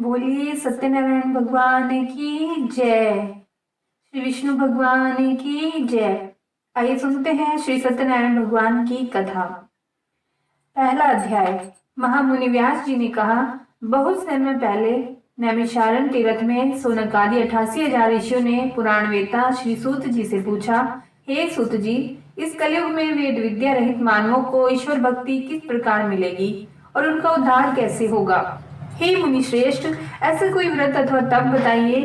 बोलिए सत्यनारायण भगवान की जय। श्री विष्णु भगवान की जय। आइए सुनते हैं श्री सत्यनारायण भगवान की कथा। पहला अध्याय। महामुनि व्यास जी ने कहा, बहुत समय पहले नैमिषारण्य तीर्थ में सोनकादि 88,000 ऋषियों ने पुराण वेता श्री सूत जी से पूछा, हे सूत जी, इस कलयुग में वेद विद्या रहित मानवों को ईश्वर भक्ति किस प्रकार मिलेगी और उनका उद्धार कैसे होगा। हे मुनि श्रेष्ठ, ऐसा कोई व्रत अथवा तप बताइए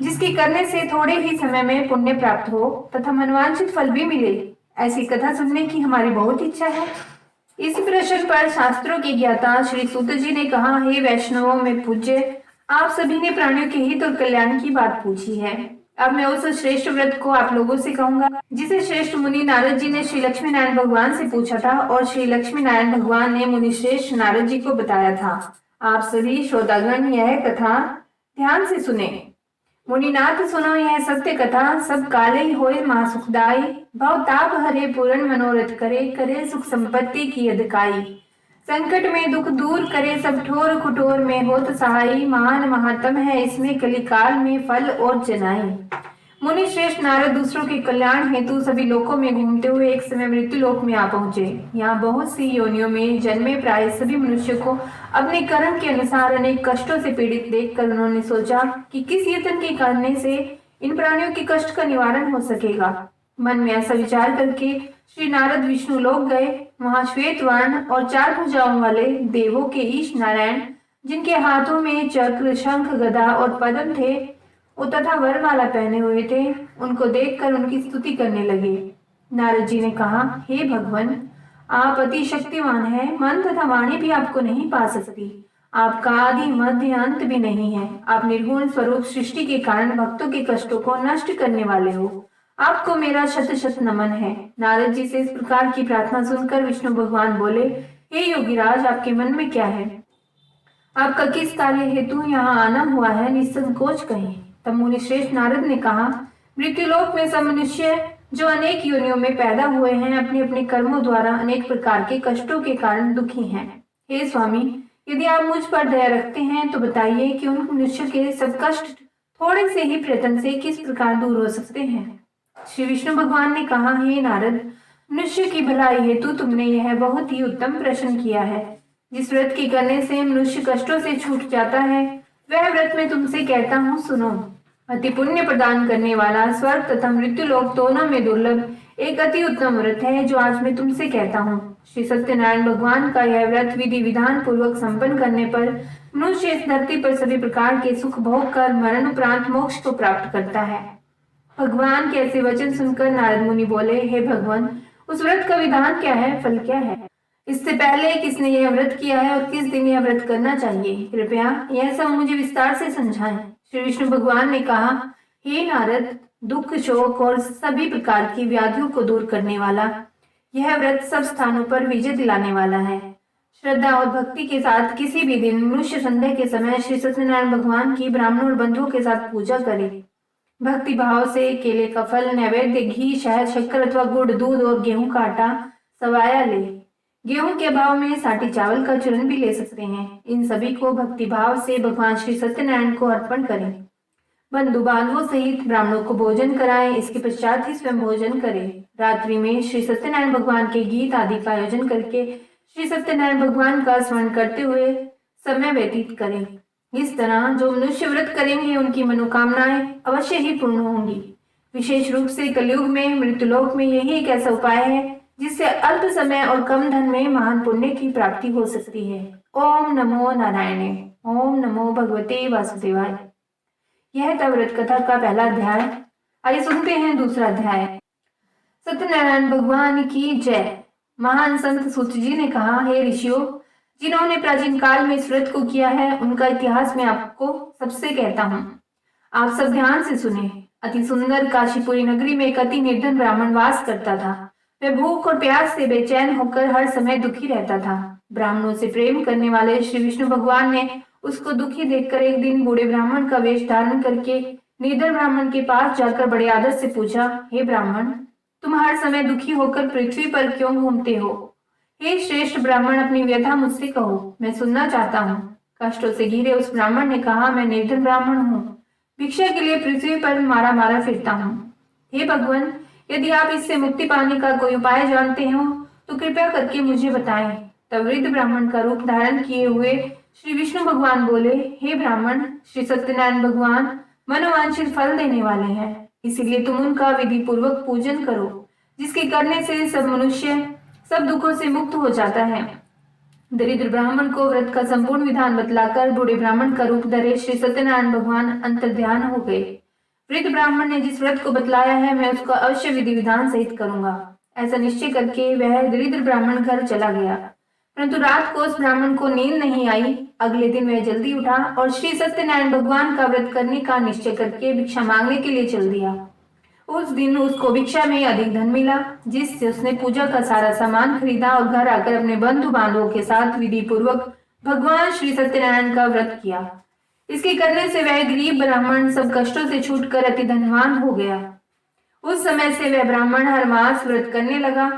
जिसके करने से थोड़े ही समय में पुण्य प्राप्त हो तथा मनवांछित फल भी मिले। ऐसी कथा सुनने की हमारी बहुत इच्छा है। इस प्रश्न पर शास्त्रों के ज्ञाता श्री सूत जी ने कहा, हे वैष्णवों में पूज्य, आप सभी ने प्राणियों के हित और कल्याण की बात पूछी है। अब मैं उस श्रेष्ठ व्रत को आप लोगों से कहूंगा जिसे श्रेष्ठ मुनि नारद जी ने श्री लक्ष्मी नारायण भगवान से पूछा था और श्री लक्ष्मी नारायण भगवान ने मुनि श्रेष्ठ नारद जी को बताया था। आप सभी श्रोतागण यह कथा ध्यान से सुने। मुनिनाथ सुनो यह सत्य कथा, सब काले ही होए महासुखदाई, भव ताप हरे पूर्ण मनोरथ करे, करे सुख संपत्ति की अधिकाई। संकट में दुख दूर करे, सब ठोर कुठोर में होत सहाई, महान महात्म है इसमें कलिकाल में फल और जनाई। मुनि श्रेष्ठ नारद दूसरों के कल्याण हेतु सभी लोकों में घूमते हुए एक समय मृत्यु लोक में आ पहुंचे। यहाँ बहुत सी योनियों में जन्मे प्राय सभी मनुष्यों को अपने कर्म के अनुसार अनेक कष्टों से पीड़ित देखकर उन्होंने सोचा कि किस यत्न के करने से इन प्राणियों के कष्ट का निवारण हो सकेगा। मन में ऐसा विचार करके श्री नारद विष्णु लोक गए। वहां श्वेत वर्ण और 4 भुजाओं वाले देवों के ईश नारायण, जिनके हाथों में चक्र शंख गदा और पद्म थे तथा वरमाला पहने हुए थे, उनको देखकर उनकी स्तुति करने लगे। नारद जी ने कहा, हे भगवान, आप अति शक्तिमान हैं, मन तथा वाणी भी आपको नहीं पा सकती। आपका आदि मध्य अंत भी नहीं है। आप निर्गुण स्वरूप सृष्टि के कारण भक्तों के कष्टों को नष्ट करने वाले हो। आपको मेरा शत शत नमन है। नारद जी से इस प्रकार की प्रार्थना सुनकर विष्णु भगवान बोले, हे योगीराज, आपके मन में क्या है? आपका किस कार्य हेतु यहाँ आना हुआ है, निसंकोच कहें। तब मुनि श्रेष्ठ नारद ने कहा, मृत्युलोक में सब मनुष्य जो अनेक योनियों में पैदा हुए हैं, अपने अपने कर्मों द्वारा अनेक प्रकार के कष्टों के कारण दुखी हैं। हे स्वामी, यदि आप मुझ पर दया रखते हैं तो बताइए कि उन मनुष्य के सब कष्ट थोड़े से ही प्रयत्न से किस प्रकार दूर हो सकते हैं। श्री विष्णु भगवान ने कहा, हे नारद, मनुष्य की भलाई हेतु तुमने यह बहुत ही उत्तम प्रश्न किया है। जिस व्रत के करने से मनुष्य कष्टों से छूट जाता है, वह व्रत मैं तुमसे कहता हूँ, सुनो। अति पुण्य प्रदान करने वाला, स्वर्ग तथा मृत्यु लोक दोनों में दुर्लभ एक अति उत्तम व्रत है जो आज मैं तुमसे कहता हूँ। श्री सत्यनारायण भगवान का यह व्रत विधि विधान पूर्वक संपन्न करने पर मनुष्य इस धरती पर सभी प्रकार के सुख भोग कर मरण उपरांत मोक्ष को प्राप्त करता है। भगवान के ऐसे वचन सुनकर नारद मुनि बोले, हे भगवान, उस व्रत का विधान क्या है, फल क्या है? इससे पहले किसने यह व्रत किया है और किस दिन यह व्रत करना चाहिए? कृपया यह सब मुझे विस्तार से समझाएं। श्री विष्णु भगवान ने कहा, हे नारद, दुख शोक और सभी प्रकार की व्याधियों को दूर करने वाला यह व्रत सब स्थानों पर विजय दिलाने वाला है। श्रद्धा और भक्ति के साथ किसी भी दिन मनुष्य संध्या के समय श्री सत्यनारायण भगवान की ब्राह्मण और बंधुओं के साथ पूजा करे। भक्ति भाव से केले का फल, नैवेद्य, घी, शहद, शक्कर अथवा गुड़, दूध और गेहूं का आटा सवाया ले। गेहूं के भाव में साटी चावल का चूर्ण भी ले सकते हैं। इन सभी को भक्ति भाव से भगवान श्री सत्यनारायण को अर्पण करें। बंधु बांधवों सहित ब्राह्मणों को भोजन कराएं। इसके पश्चात ही स्वयं भोजन करें। रात्रि में श्री सत्यनारायण भगवान के गीत आदि का आयोजन करके श्री सत्यनारायण भगवान का स्मरण करते हुए समय व्यतीत करें। इस तरह जो मनुष्य व्रत करेंगे उनकी मनोकामनाएं अवश्य ही पूर्ण होंगी। विशेष रूप से कलयुग में मृत्युलोक में यही एक ऐसा उपाय है जिससे अल्प समय और कम धन में महान पुण्य की प्राप्ति हो सकती है। ओम नमो नारायणे। ओम नमो भगवते वासुदेवाय। यह था व्रत कथा का पहला अध्याय। आइए सुनते हैं दूसरा अध्याय। सत्यनारायण भगवान की जय। महान संत सूत जी ने कहा, हे ऋषियों, जिन्होंने प्राचीन काल में इस व्रत को किया है उनका इतिहास मैं आपको सबसे कहता हूँ। आप सब ध्यान से सुने। अति सुंदर काशीपुरी नगरी में एक अति निर्धन ब्राह्मण वास करता था। वह भूख और प्यास से बेचैन होकर हर समय दुखी रहता था। ब्राह्मणों से प्रेम करने वाले श्री विष्णु भगवान ने उसको दुखी देखकर एक दिन बूढ़े ब्राह्मण का वेश धारण करके निर्धन ब्राह्मण के पास जाकर बड़े आदर से पूछा, हे ब्राह्मण, तुम हर समय दुखी होकर पृथ्वी पर क्यों घूमते हो? हे श्रेष्ठ ब्राह्मण, अपनी व्यथा मुझसे कहो, मैं सुनना चाहता हूँ। कष्टों से घिरे उस ब्राह्मण ने कहा, मैं निर्धन ब्राह्मण हूँ, भिक्षा के लिए पृथ्वी पर मारा मारा फिरता हूँ। हे भगवान, यदि आप इससे मुक्ति पाने का कोई उपाय जानते हो तो कृपया करके मुझे बताएं। तब वृद्ध ब्राह्मण का रूप धारण किए हुए श्री विष्णु भगवान बोले, हे ब्राह्मण, श्री सत्यनारायण भगवान मनोवांछित फल देने वाले हैं, इसीलिए तुम उनका विधि पूर्वक पूजन करो, जिसके करने से सब मनुष्य सब दुखों से मुक्त हो जाता है। दरिद्र ब्राह्मण को व्रत का संपूर्ण विधान बतलाकर बूढ़े ब्राह्मण का रूप धरे श्री सत्यनारायण भगवान अंतर्ध्यान हो गए। वृद्ध ब्राह्मण ने जिस व्रत को बतलाया है मैं उसका अवश्य विधि विधान सहित करूंगा। ऐसा निश्चय करके वह दरिद्र ब्राह्मण घर चला गया। परंतु रात को उस ब्राह्मण को नींद नहीं आई। अगले दिन वह जल्दी उठा और श्री सत्यनारायण भगवान का व्रत करने का निश्चय करके भिक्षा मांगने के लिए चल दिया। उस दिन उसको भिक्षा में अधिक धन मिला, जिससे उसने पूजा का सारा सामान खरीदा और घर आकर अपने बंधु बांधवों के साथ विधि पूर्वक भगवान श्री सत्यनारायण का व्रत किया। इसके करने से वह गरीब ब्राह्मण सब कष्टों से छूटकर अति धनवान हो गया। उस समय से वह ब्राह्मण हर मास व्रत करने लगा।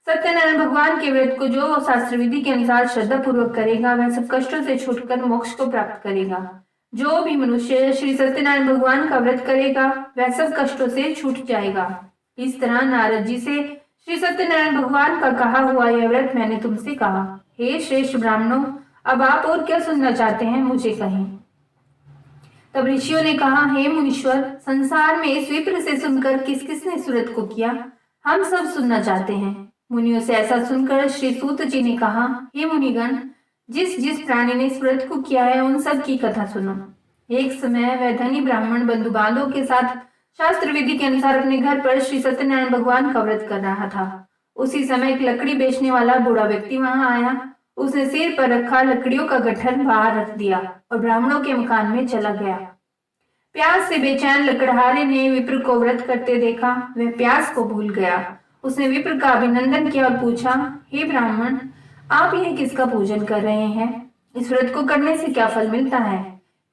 सत्यनारायण भगवान के व्रत को जो शास्त्र विधि के अनुसार श्रद्धा पूर्वक करेगा वह सब कष्टों से छूटकर मोक्ष को प्राप्त करेगा। जो भी मनुष्य श्री सत्यनारायण भगवान का व्रत करेगा वह सब कष्टों से छूट जाएगा। इस तरह नारद जी से श्री सत्यनारायण भगवान का कहा हुआ यह व्रत मैंने तुमसे कहा। हे श्रेष्ठ ब्राह्मणों, अब आप और क्या सुनना चाहते हैं, मुझे कहें। तब ऋषियों ने कहा, हे मुनीश्वर, संसार में इस विप्र से सुनकर किस किसने इस व्रत को किया, हम सब सुनना चाहते हैं। मुनियों से ऐसा सुनकर श्री सूत जी ने कहा, हे मुनिगण, जिस जिस प्राणी ने इस व्रत को किया है उन सब की कथा सुनो। एक समय वह धनी ब्राह्मण बंधु बांधवों के साथ शास्त्र विधि के अनुसार अपने घर पर श्री सत्यनारायण भगवान का व्रत कर रहा था। उसी समय एक लकड़ी बेचने वाला बूढ़ा व्यक्ति वहां आया। उसने सिर पर रखा लकड़ियों का गट्ठर बाहर रख दिया और ब्राह्मणों के मकान में चला गया। प्यास से बेचैन लकड़हारे ने विप्र को व्रत करते देखा। वह प्यास को भूल गया। उसने विप्र का अभिनंदन किया और पूछा, हे ब्राह्मण, आप यह किसका पूजन कर रहे हैं? इस व्रत को करने से क्या फल मिलता है?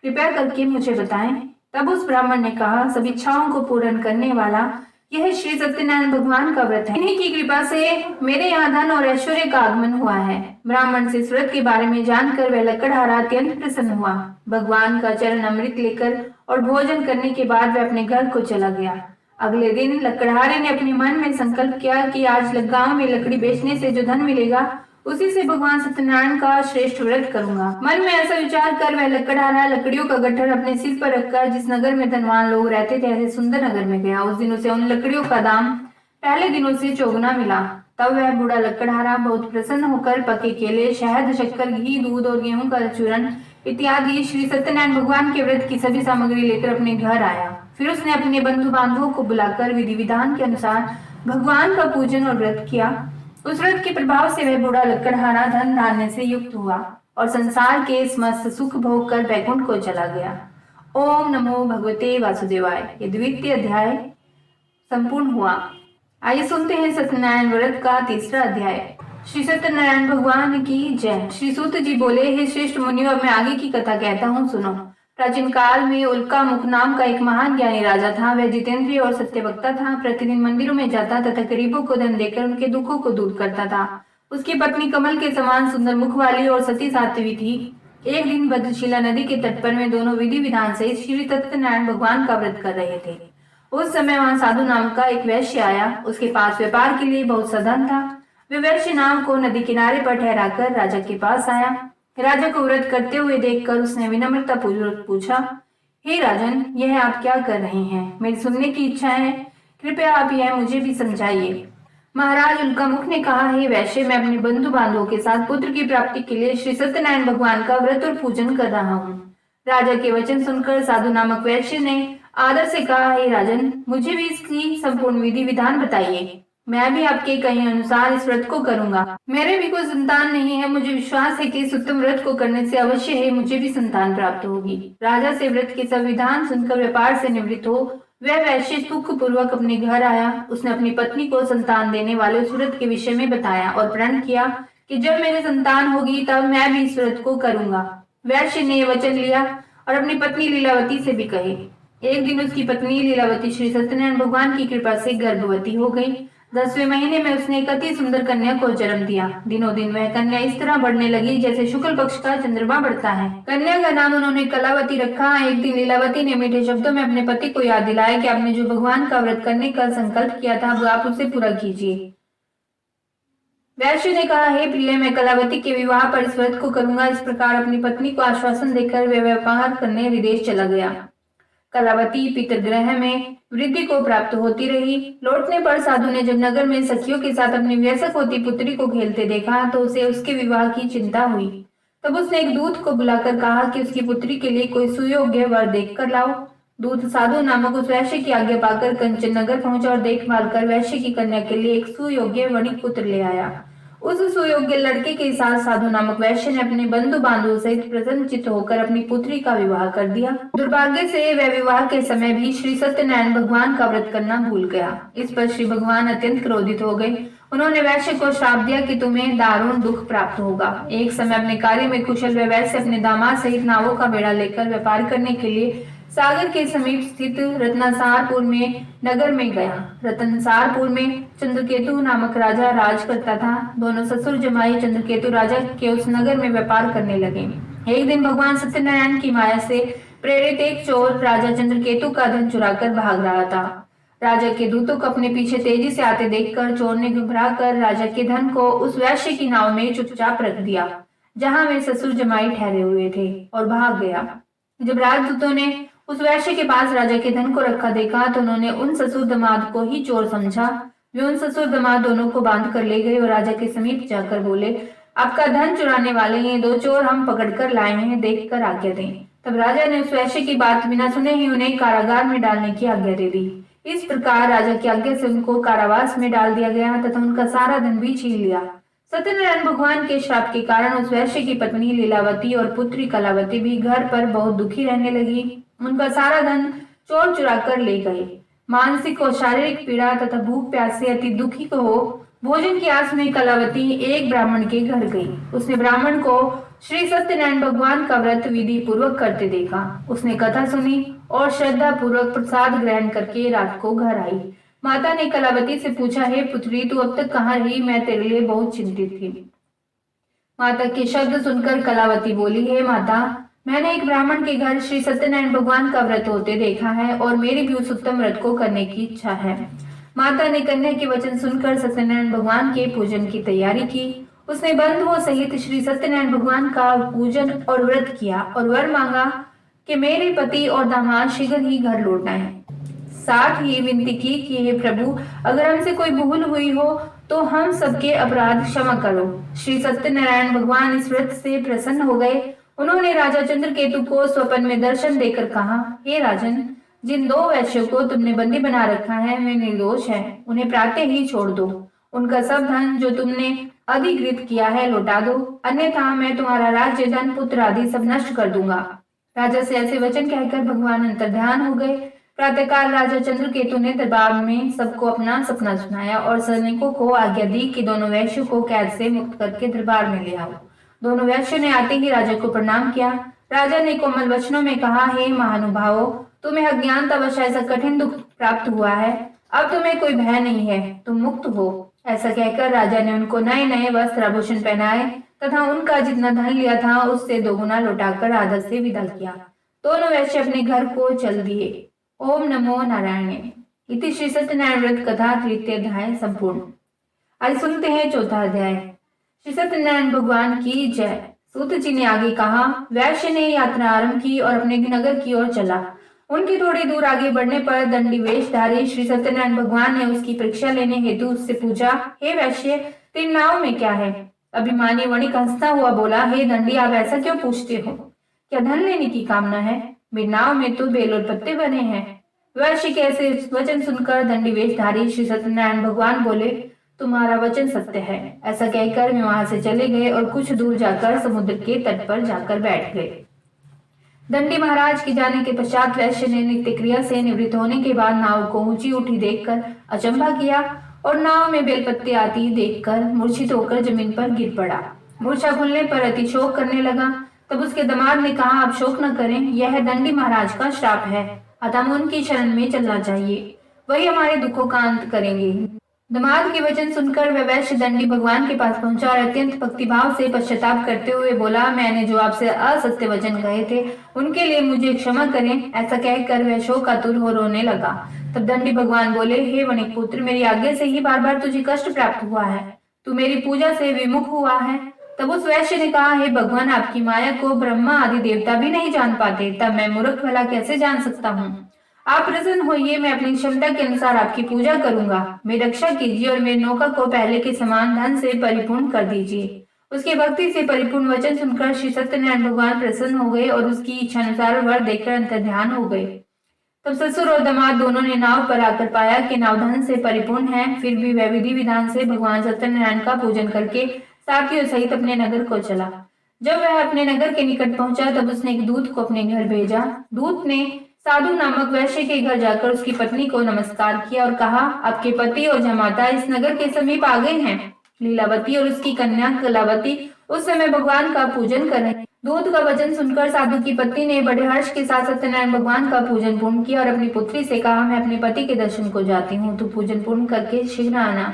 कृपया करके मुझे बताएं। तब उस ब्राह्मण ने कहा, सब इच्छाओं को पूर्ण करने वाला यह श्री सत्यनारायण भगवान का व्रत है। इन्हीं की कृपा से मेरे यहाँ धन और ऐश्वर्य का आगमन हुआ है। ब्राह्मण से इस व्रत के बारे में जानकर वह लकड़हारा अत्यंत प्रसन्न हुआ। भगवान का चरण अमृत लेकर और भोजन करने के बाद वह अपने घर को चला गया। अगले दिन लकड़हारे ने अपने मन में संकल्प किया कि आज गांव में लकड़ी बेचने से जो धन मिलेगा उसी से भगवान सत्यनारायण का श्रेष्ठ व्रत करूंगा। मन में ऐसा विचार कर वह लकड़हारा लकड़ियों का गट्ठर अपने सिर पर रखकर जिस नगर में धनवान लोग रहते थे ऐसे सुंदर नगर में गया। उस दिन उसे उन लकड़ियों का दाम पहले दिनों से चौगुना मिला। तब वह बूढ़ा लकड़हारा बहुत प्रसन्न होकर पके केले, शहद, शक्कर, घी, दूध और गेहूं का चूर्ण इत्यादि श्री सत्यनारायण भगवान के व्रत की सभी सामग्री लेकर अपने घर आया। फिर उसने अपने बंधु बांधवों को बुलाकर विधि विधान के अनुसार भगवान का पूजन और व्रत किया। उस व्रत के प्रभाव से वह बूढ़ा लकड़हारा धन धान्य से युक्त हुआ और संसार के समस्त सुख भोग कर वैकुंठ को चला गया। ओम नमो भगवते वासुदेवाय। ये द्वितीय अध्याय संपूर्ण हुआ। आइए सुनते हैं सत्यनारायण व्रत का तीसरा अध्याय। श्री सत्यनारायण भगवान की जय। श्री सूत जी बोले, हे श्रेष्ठ मुनियों, अब मैं आगे की कथा कहता हूँ, सुनो। प्राचीन काल में उल्का मुख नाम का एक महान ज्ञानी राजा था। वह जितेंद्रिय और सत्यवक्ता था। प्रतिदिन मंदिरों में जाता तथा गरीबों को धन देकर उनके दुखों को दूर करता था। उसकी पत्नी कमल के समान सुंदर मुख वाली और सती साध्वी थी। एक दिन भद्रशिला नदी के तट पर में दोनों विधि विधान से श्री सत्यनारायण भगवान का व्रत कर रहे थे। उस समय वहां साधु नाम का एक वैश्य आया। उसके पास व्यापार के लिए बहुत सा धन था। वे वैश्य नाम को नदी किनारे पर ठहराकर राजा के पास आया। राजा को व्रत करते हुए देखकर उसने विनम्रता पूर्वक पूछा, हे राजन, यह आप क्या कर रहे हैं? मेरी सुनने की इच्छा है, कृपया आप यह मुझे भी समझाइए। महाराज उल्का मुख ने कहा, हे वैश्य, मैं अपने बंधु बांधवों के साथ पुत्र की प्राप्ति के लिए श्री सत्यनारायण भगवान का व्रत और पूजन कर रहा हूँ। राजा के वचन सुनकर साधु नामक वैश्य ने आदर से कहा, हे राजन, मुझे भी इसकी संपूर्ण विधि विधान बताइए। मैं भी आपके कहे अनुसार इस व्रत को करूंगा। मेरे भी कोई संतान नहीं है। मुझे विश्वास है कि इस उत्तम व्रत को करने से अवश्य है मुझे भी संतान प्राप्त होगी। राजा से व्रत के संविधान सुनकर व्यापार से निवृत्त हो वह वैश्य सुख पूर्वक अपने घर आया। उसने अपनी पत्नी को संतान देने वाले उस व्रत के विषय में बताया और प्रण किया कि जब मेरे संतान होगी तब मैं भी इस व्रत को करूंगा। वैश्य ने वचन लिया और अपनी पत्नी लीलावती से भी कहे। एक दिन उसकी पत्नी लीलावती श्री सत्यनारायण भगवान की कृपा से गर्भवती हो गई। 10वें महीने में उसने एक अति सुंदर कन्या को जन्म दिया। दिनों दिन वह कन्या इस तरह बढ़ने लगी जैसे शुक्ल पक्ष का चंद्रमा बढ़ता है। कन्या का नाम उन्होंने कलावती रखा। एक दिन लीलावती ने मीठे शब्दों में अपने पति को याद दिलाया कि आपने जो भगवान का व्रत करने का संकल्प किया था वो आप उसे पूरा कीजिए। वैश्य ने कहा, हे प्रिय, मैं कलावती के विवाह पर इस व्रत को करूंगा। इस प्रकार अपनी पत्नी को आश्वासन देकर वह व्यापार करने विदेश चला गया। कलावती पितृगृह में वृद्धि को प्राप्त होती रही। लौटने पर साधु ने जब नगर में सखियों के साथ अपनी वयस्क होती पुत्री को खेलते देखा तो उसे उसके विवाह की चिंता हुई। तब उसने एक दूत को बुलाकर कहा कि उसकी पुत्री के लिए कोई सुयोग्य वर देख कर लाओ। दूत साधु नामक उस वैश्य की आज्ञा पाकर कंचन नगर पहुंचा और देखभाल कर वैश्य की कन्या के लिए एक सुयोग्य वणिक पुत्र ले आया। उस सुयोग्य लड़के के साथ साधु नामक वैश्य ने अपने बंधु बांधवों सहित प्रसन्नचित्त होकर अपनी पुत्री का विवाह कर दिया। दुर्भाग्य से वह विवाह के समय भी श्री सत्यनारायण भगवान का व्रत करना भूल गया। इस पर श्री भगवान अत्यंत क्रोधित हो गए। उन्होंने वैश्य को श्राप दिया कि तुम्हें दारुण दुख प्राप्त होगा। एक समय अपने कार्य में कुशल वह वैश्य अपने दामाद सहित नावों का बेड़ा लेकर व्यापार करने के लिए सागर के समीप स्थित रत्नसारपुर में नगर में गया। रत्नसारपुर में चंद्रकेतु नामक राजा राज करता था। दोनों ससुर जमाई चंद्रकेतु राजा के उस नगर में व्यापार करने लगे। एक दिन भगवान सत्यनारायण की माया से प्रेरित एक चोर राजा चंद्रकेतु का धन चुराकर भाग रहा था। राजा के दूतों को अपने पीछे तेजी से आते देखकर चोर ने घबरा कर राजा के धन को उस वैश्य की नाव में चुपचाप रख दिया जहां वे ससुर जमाई ठहरे हुए थे और भाग गया। जब राजदूतों ने उस वैश्य के पास राजा के धन को रखा देखा तो उन्होंने उन ससुर दामाद को ही चोर समझा। वे उन ससुर दामाद दोनों को बांध कर ले गए और राजा के समीप जाकर बोले, आपका धन चुराने वाले ये दो चोर हम पकड़ कर लाए हैं, देख कर आज्ञा दें। तब राजा ने उस वैश्य की बात बिना सुने ही उन्हें कारागार में डालने की आज्ञा दे दी। इस प्रकार राजा की आज्ञा से उनको कारावास में डाल दिया गया तथा उनका सारा धन भी छीन लिया। सत्यनारायण भगवान के श्राप के कारण उस वैश्य की पत्नी लीलावती और पुत्री कलावती भी घर पर बहुत दुखी रहने लगी। उनका सारा धन चोर चुरा कर ले गए। मानसिक और शारीरिक पीड़ा तथा भूख प्यास से अति दुखी को भोजन की आस में कलावती एक ब्राह्मण के घर गई। उसने ब्राह्मण को श्री सत्यनारायण भगवान का व्रत विधि पूर्वक करते देखा। उसने कथा सुनी और श्रद्धा पूर्वक प्रसाद ग्रहण करके रात को घर आई। माता ने कलावती से पूछा, हे पुत्री, तू अब तक कहाँ रही? मैं तेरे लिए बहुत चिंतित थी। माता के शब्द सुनकर कलावती बोली, हे माता, मैंने एक ब्राह्मण के घर श्री सत्यनारायण भगवान का व्रत होते देखा है और मेरी भी उस उत्तम व्रत को करने की इच्छा है। माता ने कन्या के वचन सुनकर सत्यनारायण भगवान के पूजन की तैयारी की। उसने बंधुओं सहित श्री सत्यनारायण भगवान का पूजन और व्रत किया और वर मांगा कि मेरे पति और दामाद शीघ्र ही घर लौट आए। साथ ही विनती की कि हे प्रभु, अगर हमसे कोई भूल हुई हो तो हम सबके अपराध क्षमा करो। श्री सत्यनारायण भगवान इस व्रत से प्रसन्न हो गए। उन्होंने राजा चंद्रकेतु को स्वप्न में दर्शन देकर कहा, हे राजन, जिन दो वैश्यों को तुमने बंदी बना रखा है वे निर्दोष हैं। उन्हें प्रातः ही छोड़ दो। उनका सब धन जो तुमने अधिकृत किया है लौटा दो, अन्यथा मैं तुम्हारा राज्य, धन, पुत्र आदि सब नष्ट कर दूंगा। राजा से ऐसे वचन कहकर भगवान अंतर्ध्यान हो गए। प्रातःकाल राजा चंद्रकेतु ने दरबार में सबको अपना सपना सुनाया और सैनिकों को आज्ञा दी कि दोनों वैश्यों को कैद से मुक्त करके दरबार में ले आओ। दोनों वैश्यों ने आते ही राजा को प्रणाम किया। राजा ने कोमल वचनों में कहा, हे महानुभावों, तुम्हें अज्ञानतावश ऐसा कठिन दुख प्राप्त हुआ है। अब तुम्हें कोई भय नहीं है, तुम मुक्त हो। ऐसा कहकर राजा ने उनको नए नए वस्त्र आभूषण पहनाए तथा उनका जितना धन लिया था उससे दोगुना लौटाकर आदर से विदा किया। दोनों वैश्य अपने घर को चल दिए। ओम नमो नारायण। इति श्री सत्यनारायण व्रत कथा तृतीय अध्याय संपूर्ण। आज सुनते हैं चौथा अध्याय। श्री सत्यनारायण भगवान की जय। सूत जी ने आगे कहा, वैश्य ने यात्रा आरंभ की और अपने नगर की ओर चला। उनकी थोड़ी दूर आगे बढ़ने पर दंडी वेशधारी श्री सत्यनारायण भगवान ने उसकी परीक्षा लेने हेतु उससे पूछा, हे वैश्य, तेरी नाव में क्या है? अभिमानी वणिक हंसता हुआ बोला, हे दंडी, आप ऐसा क्यों पूछते हो? क्या धन लेने की कामना है? मेरी नाव में तो बेल और पत्ते बने हैं। वैश्य के ऐसे वचन सुनकर दंडी वेशधारी श्री सत्यनारायण भगवान बोले, तुम्हारा वचन सत्य है। ऐसा कहकर वे वहां से चले गए और कुछ दूर जाकर समुद्र के तट पर जाकर बैठ गए। दंडी महाराज के जाने के पश्चात वैश्य ने नित्य क्रिया से निवृत्त होने के बाद नाव को ऊंची उठी देखकर अचंभा किया और नाव में बेलपत्ते आती देखकर मूर्छित होकर जमीन पर गिर पड़ा। मूर्छा खुलने पर अति शोक करने लगा। तब उसके दामाद ने कहा, आप शोक न करें, यह दंडी महाराज का श्राप है, अतः उनकी शरण में चलना चाहिए, वही हमारे दुखों का अंत करेंगे। दामाद के वचन सुनकर वह वैश्य दंडी भगवान के पास पहुंचा और अत्यंत भक्तिभाव से पश्चाताप करते हुए बोला, मैंने जो आपसे असत्य वचन कहे थे उनके लिए मुझे क्षमा करें। ऐसा कहकर वह शोकातुर हो रोने लगा। तब दंडी भगवान बोले, हे वणिक पुत्र, मेरी आज्ञा से ही बार बार तुझे कष्ट प्राप्त हुआ है, तू मेरी पूजा से विमुख हुआ है। तब उस वैश्य ने कहा, हे भगवान, आपकी माया को ब्रह्मा आदि देवता भी नहीं जान पाते, तब मैं मूर्ख भला कैसे जान सकता हूँ। आप प्रसन्न होइए, मैं अपनी क्षमता के अनुसार आपकी पूजा करूंगा। मेरी रक्षा कीजिए और मेरे नौका को पहले के समान धन से परिपूर्ण कर दीजिए। उसकी भक्ति से परिपूर्ण वचन सुनकर श्री सत्यनारायण भगवान प्रसन्न हो गए और उसकी इच्छा अनुसार वर देकर अंतर्ध्यान हो गए। तब ससुर और दामाद दोनों ने नाव पर आकर पाया कि नाव धन से परिपूर्ण है, फिर भी वह विधि विधान से भगवान सत्यनारायण का पूजन करके साथियों सहित अपने नगर को चला। जब वह अपने नगर के निकट पहुंचा तब उसने एक दूत को अपने घर भेजा। दूत ने साधु नामक वैश्य के घर जाकर उसकी पत्नी को नमस्कार किया और कहा, आपके पति और जमाता इस नगर के समीप आ गए हैं। लीलावती और उसकी कन्या कलावती उस समय भगवान का पूजन कर रहे। दूत का वचन सुनकर साधु की पत्नी ने बड़े हर्ष के साथ सत्यनारायण भगवान का पूजन पूर्ण किया और अपनी पुत्री से कहा, मैं अपने पति के दर्शन को जाती हूँ, तू पूजन पूर्ण करके शीघ्र आना।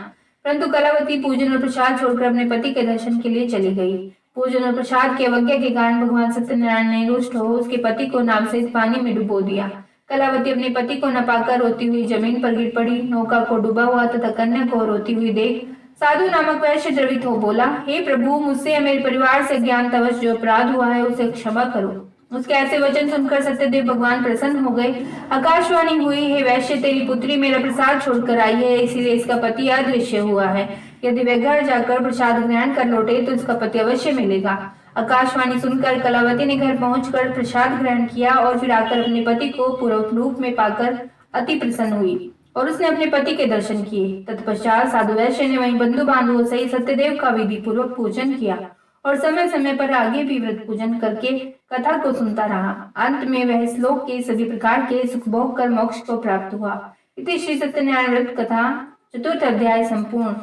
परंतु कलावती पूजन और प्रसाद छोड़कर अपने पति के दर्शन के लिए चली गई। पूजन और प्रसाद की अवज्ञा के कारण भगवान सत्यनारायण ने रुष्ट हो उसके पति को नाव से पानी में डुबो दिया। कलावती अपने पति को न पाकर रोती हुई जमीन पर गिर पड़ी। नौका को डूबा हुआ तथा कन्या को रोती हुई देख साधु नामक वैश्य द्रवित हो बोला, हे प्रभु, मुझसे या मेरे परिवार से ज्ञानवश जो अपराध हुआ है उसे क्षमा करो। उसके ऐसे वचन सुनकर सत्यदेव भगवान प्रसन्न हो गए। आकाशवाणी हुई, हे वैश्य, तेरी पुत्री मेरा प्रसाद छोड़कर आई है, इसीलिए इसका पति अदृश्य हुआ है। यदि वह घर जाकर प्रसाद ग्रहण कर लौटे तो इसका पति अवश्य मिलेगा। आकाशवाणी सुनकर कलावती ने घर पहुंचकर प्रसाद ग्रहण किया और फिर आकर अपने पति को पूर्व रूप में पाकर अति प्रसन्न हुई और उसने अपने पति के दर्शन किए। तत्पश्चात साधु वैश्य ने वहीं बंधु बांधवों सहित सत्यदेव का विधि पूर्वक पूजन किया और समय समय पर आगे भी व्रत पूजन करके कथा को सुनता रहा। अंत में वह श्लोक के सभी प्रकार के सुख भोग कर मोक्ष को प्राप्त हुआ। इति श्री सत्यनारायण व्रत कथा चतुर्थ अध्याय संपूर्ण।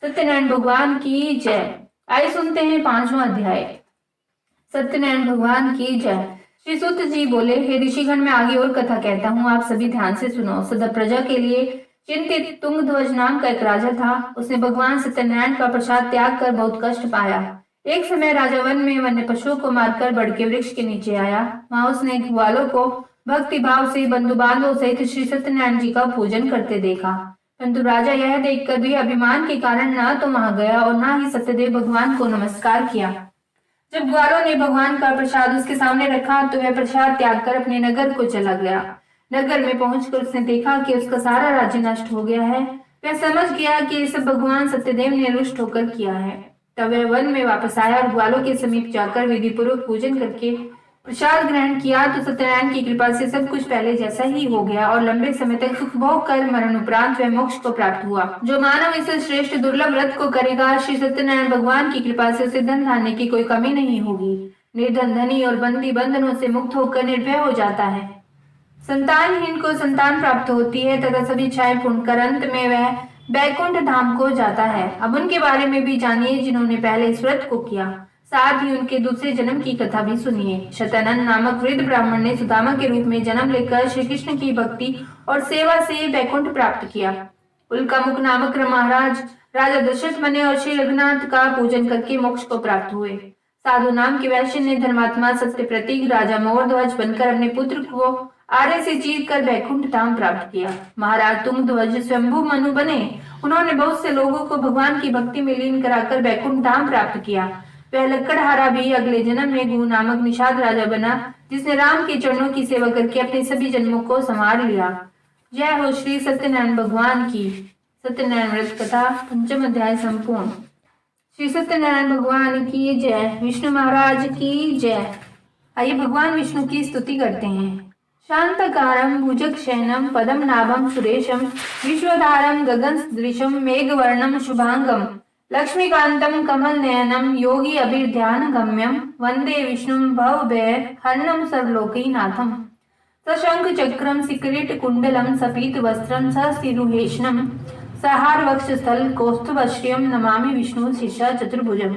सत्यनारायण भगवान की जय। आइए सुनते हैं 5वां अध्याय। सत्यनारायण भगवान की जय। श्री सूत जी बोले, हे ऋषिगण, मैं आगे और कथा कहता हूँ, आप सभी ध्यान से सुनो। सदा प्रजा के लिए चिंतित तुंगध्वज नाम का एक राजा था। उसने भगवान सत्यनारायण का प्रसाद त्याग कर बहुत कष्ट पाया। एक समय राजा वन में वन्य पशुओं को मारकर बड़ के वृक्ष के नीचे आया। वहां उसने ग्वालों को भक्ति भाव से बंधु बांधवों सहित श्री सत्यनारायण जी का पूजन करते देखा। परंतु राजा यह देखकर भी अभिमान के कारण न तो वहां गया और न ही सत्यदेव भगवान को नमस्कार किया। जब ग्वालों ने भगवान का प्रसाद उसके सामने रखा तो वह प्रसाद त्याग कर अपने नगर को चला गया। नगर में पहुंचकर उसने देखा कि उसका सारा राज्य नष्ट हो गया है। वह समझ गया कि ये सब भगवान सत्यदेव ने रुष्ट होकर किया है। तब वह वन में वापस आया और ग्वालों के समीप जाकर विधि पूर्वक पूजन करके प्रसाद ग्रहण किया तो सत्यनारायण की कृपा से सब कुछ पहले जैसा ही हो गया और लंबे समय तक सुख भोग कर मरण उपरांत वह मोक्ष को प्राप्त हुआ। जो मानव इस श्रेष्ठ दुर्लभ व्रत को करेगा, श्री सत्यनारायण भगवान की कृपा से उसे धन धान्य की कोई कमी नहीं होगी। निर्धन धनी और बंदी बंधनों से मुक्त होकर निर्भय हो जाता है। संतानहीन को संतान प्राप्त होती है तथा सभी इच्छाएं पूर्ण कर अंत में वह बैकुंठ धाम को जाता है। अब उनके बारे में भी जानिए जिन्होंने पहले इस व्रत को किया, साथ ही उनके दूसरे जन्म की कथा भी सुनिए। शतानंद नामक वृद्ध ब्राह्मण ने सुदामा के रूप में जन्म लेकर श्री कृष्ण की भक्ति और सेवा से बैकुंठ प्राप्त किया। उल्कामुख नामक महाराज राजा दशरथ बने और श्री रघुनाथ का पूजन करके मोक्ष को प्राप्त हुए। साधु नाम के वैश्य ने धर्मात्मा सत्य प्रतीक राजा मोरध्वज बनकर अपने पुत्र को आर्य से जीत कर बैकुंठ धाम प्राप्त किया। महाराज तुंगध्वज स्वयंभू मनु बने। उन्होंने बहुत से लोगों को भगवान की भक्ति में लीन कराकर बैकुंठ धाम प्राप्त किया। वह लक्कड़हारा भी अगले जन्म में गु नामक निषाद राजा बना, जिसने राम के चरणों की सेवा करके अपने सभी जन्मों को संवार लिया। जय हो श्री सत्यनारायण भगवान की। सत्यनारायण व्रत कथा 5वां अध्याय संपूर्ण। श्री सत्यनारायण भगवान की जय। विष्णु महाराज की जय। आइए भगवान विष्णु की स्तुति करते हैं। शांतकारं भुजगशयनं पद्म नाभं सुरेशं विश्वधारं गगन सदृशं मेघवर्णं शुभांगं लक्ष्मीकांतं कमलनयनं योगी अभिर्ध्यान गम्यं वंदे विष्णुं भवभय हरणं सर्वलोकैनाथं। सशंख चक्रं सिकरिट कुंडलं सपीत वस्त्रं सहस्तिरुहेशनं सहार वक्षस्थल कौस्तुभश्रियं नमामि विष्णु शिष्या चतुर्भुजम्।